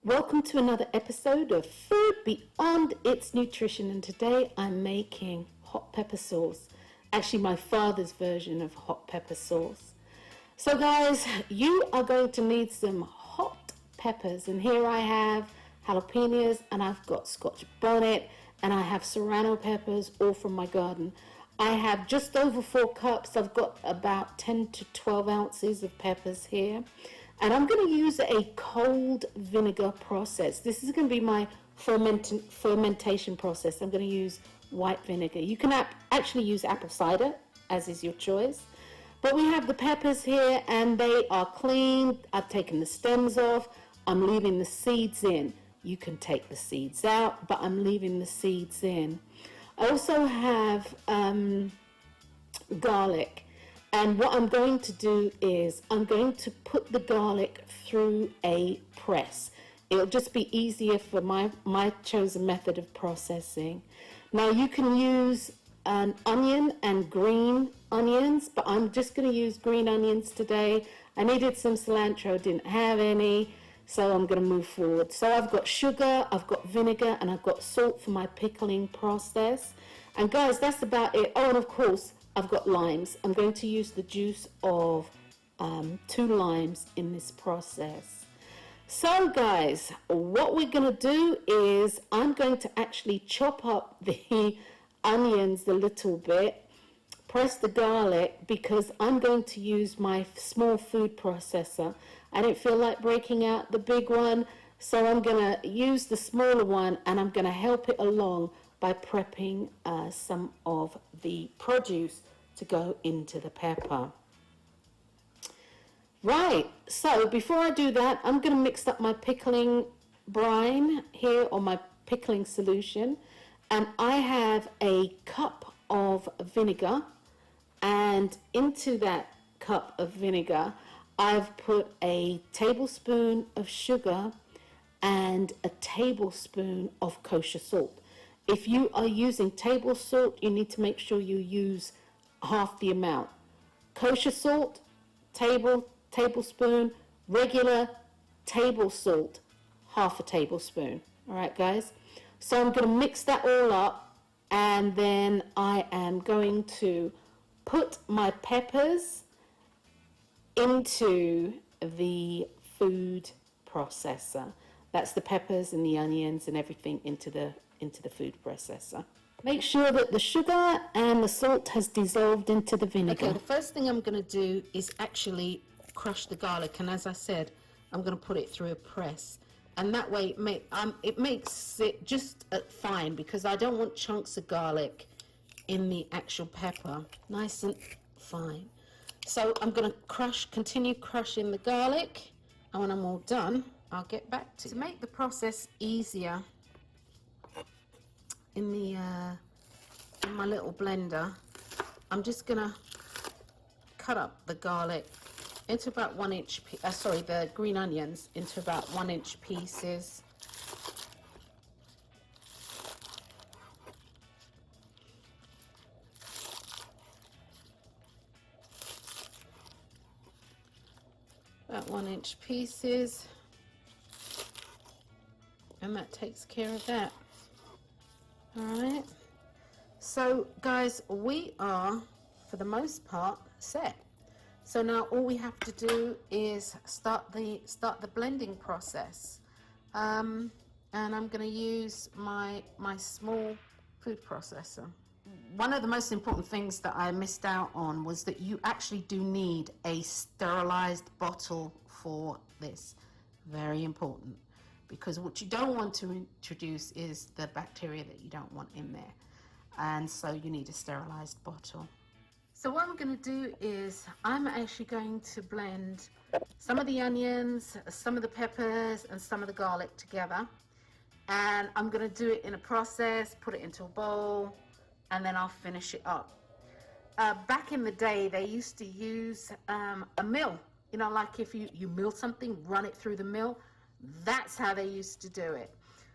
Welcome to another episode of Food Beyond Its Nutrition, and today I'm making hot pepper sauce. Actually, my father's version of hot pepper sauce. So guys, you are going to need some hot peppers, and here I have jalapenos, and I've got Scotch bonnet, and I have serrano peppers, all from my garden. I have just over 4 cups. I've got about 10 to 12 ounces of peppers here. And I'm going to use a cold vinegar process. This is going to be my fermentation process. I'm going to use white vinegar. You can actually use apple cider, as is your choice. But we have the peppers here, and they are clean. I've taken the stems off. I'm leaving the seeds in. You can take the seeds out, but I'm leaving the seeds in. I also have garlic. And what I'm going to do is I'm going to put the garlic through a press. It'll just be easier for my chosen method of processing. Now you can use an onion and green onions, but I'm just going to use green onions today. I needed some cilantro, didn't have any, so I'm going to move forward. So I've got sugar, I've got vinegar, and I've got salt for my pickling process. And guys, that's about it. Oh, and of course, I've got limes. I'm going to use the juice of 2 limes in this process. So guys, what we're going to do is I'm going to actually chop up the onions a little bit, press the garlic, because I'm going to use my small food processor. I didn't feel like breaking out the big one, so I'm going to use the smaller one, and I'm going to help it along by prepping some of the produce to go into the pepper. Right, so before I do that, I'm going to mix up my pickling brine here, or my pickling solution, and I have a cup of vinegar, and into that cup of vinegar I've put a tablespoon of sugar and a tablespoon of kosher salt. If you are using table salt, you need to make sure you use half the amount. Kosher salt, tablespoon. Regular table salt, half a tablespoon. All right, guys. So I'm going to mix that all up, and then I am going to put my peppers into the food processor. That's the peppers and the onions and everything into the food processor. Make sure that the sugar and the salt has dissolved into the vinegar. Okay, the first thing I'm going to do is actually crush the garlic, and as I said, I'm going to put it through a press, and that way it makes it just fine, because I don't want chunks of garlic in the actual pepper. Nice and fine. So I'm going to continue crushing the garlic, and when I'm all done, I'll get back to make the process easier. In my little blender, I'm just gonna cut up the garlic into about 1-inch, the green onions into about 1-inch pieces. About 1-inch pieces, and that takes care of that. All right, so guys, we are for the most part set. So now all we have to do is start the blending process, and I'm going to use my small food processor. One of the most important things that I missed out on was that you actually do need a sterilized bottle for this. Very important. Because what you don't want to introduce is the bacteria that you don't want in there. And so you need a sterilized bottle. So what I'm going to do is I'm actually going to blend some of the onions, some of the peppers, and some of the garlic together. And I'm going to do it in a process, put it into a bowl, and then I'll finish it up. Back in the day, they used to use a mill. You know, like if you mill something, run it through the mill. That's how they used to do it.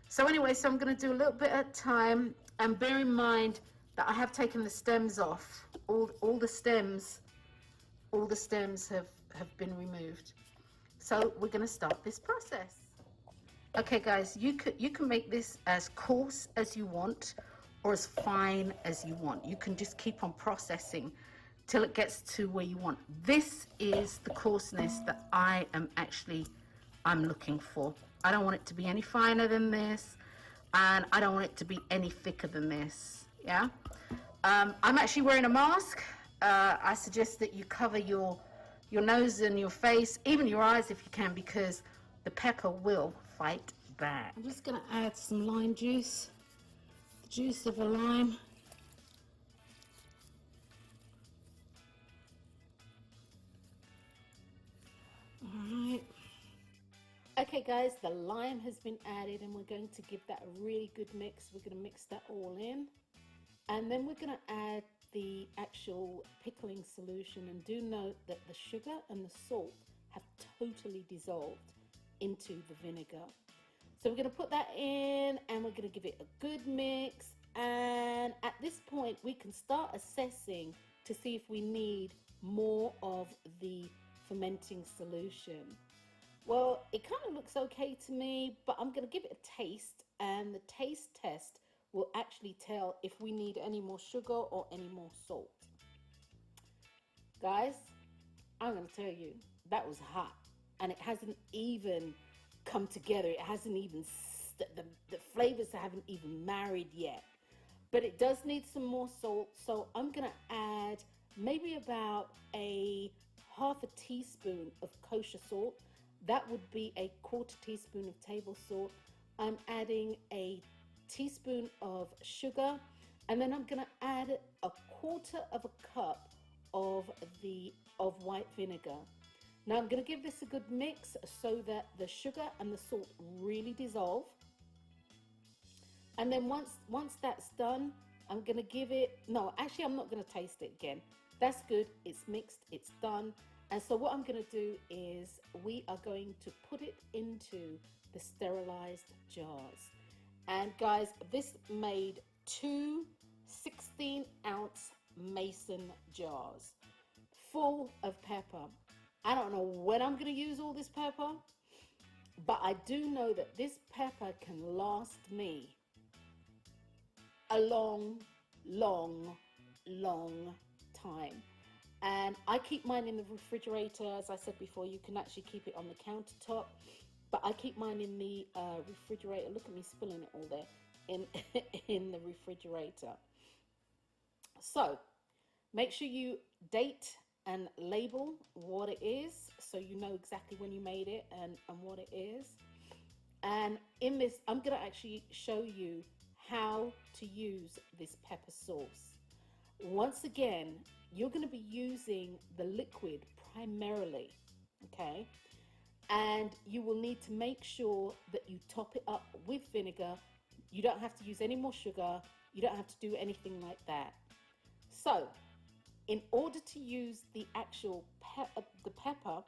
So anyway, so I'm going to do a little bit at a time, and bear in mind that I have taken the stems off. All the stems have been removed. So we're going to start this process. Okay guys, you can make this as coarse as you want or as fine as you want. You can just keep on processing till it gets to where you want. This is the coarseness that I'm looking for. I don't want it to be any finer than this, and I don't want it to be any thicker than this. Yeah. I'm actually wearing a mask. I suggest that you cover your nose and your face, even your eyes if you can, because the pepper will fight back. I'm just going to add some lime juice, the juice of a lime. Alright. Okay guys, the lime has been added and we're going to give that a really good mix. We're going to mix that all in. And then we're going to add the actual pickling solution, and do note that the sugar and the salt have totally dissolved into the vinegar. So we're going to put that in and we're going to give it a good mix, and at this point we can start assessing to see if we need more of the fermenting solution. Well, it kind of looks okay to me, but I'm going to give it a taste, and the taste test will actually tell if we need any more sugar or any more salt. Guys, I'm going to tell you, that was hot, and it hasn't even come together. It hasn't even, the flavors haven't even married yet, but it does need some more salt. So I'm going to add maybe about a half a teaspoon of kosher salt. That would be a quarter teaspoon of table salt. I'm adding a teaspoon of sugar, and then I'm going to add a quarter of a cup of white vinegar. Now I'm going to give this a good mix so that the sugar and the salt really dissolve. And then once that's done, I'm going to give it, no, actually I'm not going to taste it again. That's good. It's mixed. It's done. And so what I'm going to do is we are going to put it into the sterilized jars. And guys, this made two 16-ounce mason jars full of pepper. I don't know when I'm going to use all this pepper, but I do know that this pepper can last me a long, long, long time. And I keep mine in the refrigerator. As I said before, you can actually keep it on the countertop, but I keep mine in the refrigerator. Look at me spilling it all there in in the refrigerator. So make sure you date and label what it is so you know exactly when you made it and what it is. And in this, I'm going to actually show you how to use this pepper sauce. Once again, you're going to be using the liquid primarily, okay? And you will need to make sure that you top it up with vinegar. You don't have to use any more sugar. You don't have to do anything like that. So, in order to use the actual the pepper,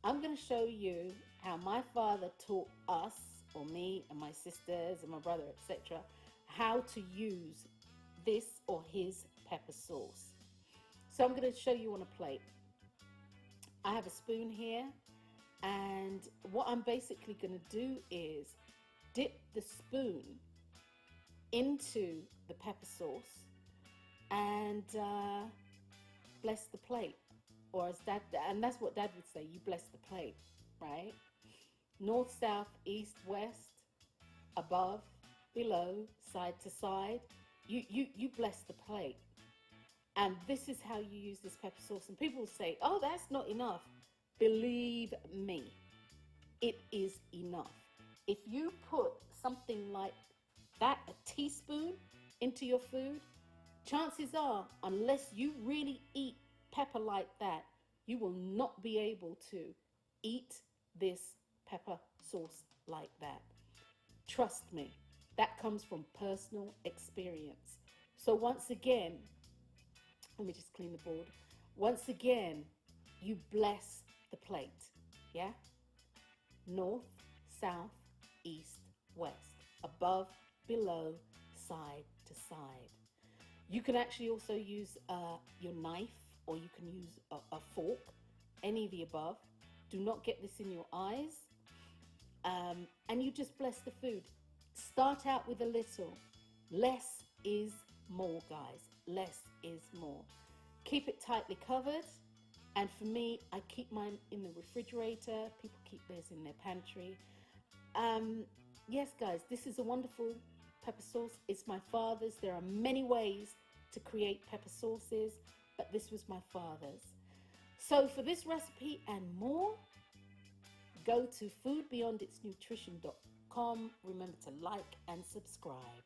I'm going to show you how my father taught us, or me and my sisters and my brother, etc., how to use this or his pepper sauce. So I'm going to show you on a plate. I have a spoon here, and what I'm basically going to do is dip the spoon into the pepper sauce and bless the plate, or as dad, and that's what dad would say, you bless the plate, right? North, south, east, west, above, below, side to side. You bless the plate. And this is how you use this pepper sauce. And people will say, oh, that's not enough. Believe me, it is enough. If you put something like that, a teaspoon, into your food, chances are, unless you really eat pepper like that, you will not be able to eat this pepper sauce like that. Trust me, that comes from personal experience. So once again, let me just clean the board. Once again, you bless the plate. Yeah? North, south, east, west. Above, below, side to side. You can actually also use your knife, or you can use a fork, any of the above. Do not get this in your eyes. and you just bless the food. Start out with a little. Less is more, guys. Less is more. Keep it tightly covered. And for me, I keep mine in the refrigerator. People keep theirs in their pantry. Yes, guys, this is a wonderful pepper sauce. It's my father's. There are many ways to create pepper sauces, but this was my father's. So for this recipe and more, go to foodbeyonditsnutrition.com. Remember to like and subscribe.